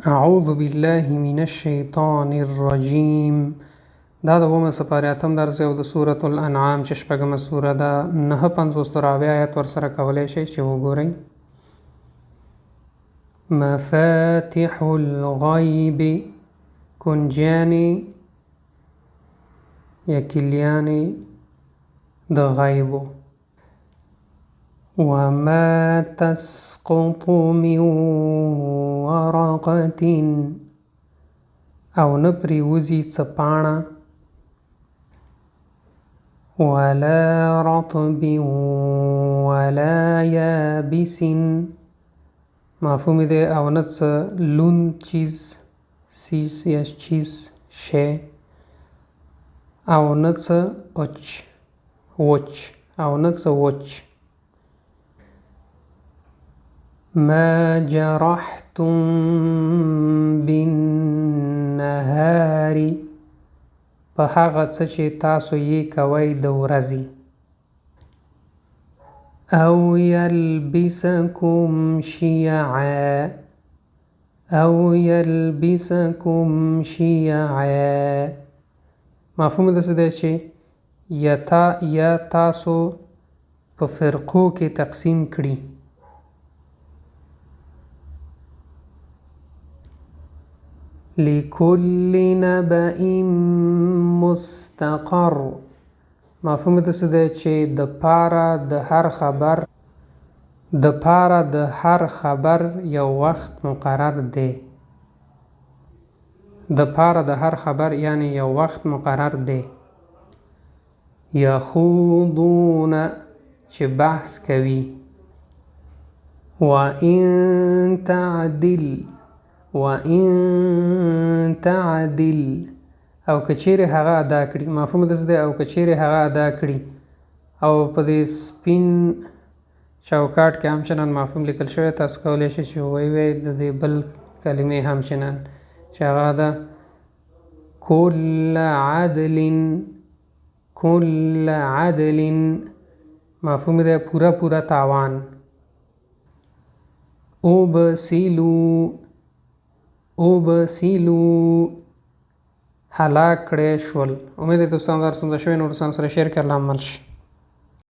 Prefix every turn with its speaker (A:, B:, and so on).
A: اعوذ بالله من الشیطان الرجیم. دا د اوومه سپارې اتم درس او د سورة الانعام چې شپږمه سوره ده 950 راوی آیت ورسره کولی شئ چې وګورئ. مفاتح الغیب، کنجیانې یا کلیانې د غیبو. وما تسقط من ورقة او نه پریوزي څه پاڼه، ولا رطب ولا یابس مفهوم دی، او نه څه لوند چیز یا چیز شی، او نه څه وچ او نه څه وچ. ما جرحتم بالنهار په هغه څه چې تاسو یې کوئ د ورځې. او یلبسکم شیعا، او یلبسکم شیعا مفهوم داسې دی چې یا تاسو په فرقو کې تقسیم کړي. لكل نبأ مستقر مفهوم داسې دی چې د پاره د هر خبر یو وخت مقرر دی. د پاره د هر خبر یعنی یو وخت مقرر دی. یخوضون چې بحث کوي. وَإِن تعدل او کچیرې هغه ادا کړي مفهوم داسې دی، او کچیرې هغه ادا کړي. او په دې سپین چوکاټ کې همچنان مفهوم لیکل شوی، تاسو کولی شئ چې ووایئ د دې بل کلمې همچنان چې هغه ده کل عدل مفهوم دی پوره تاوان. اوبسیلو هلاک کړی شول. امید دی دوستان درس مده شوی، نور دوستان سره شیر کړئ. الله عمل شي.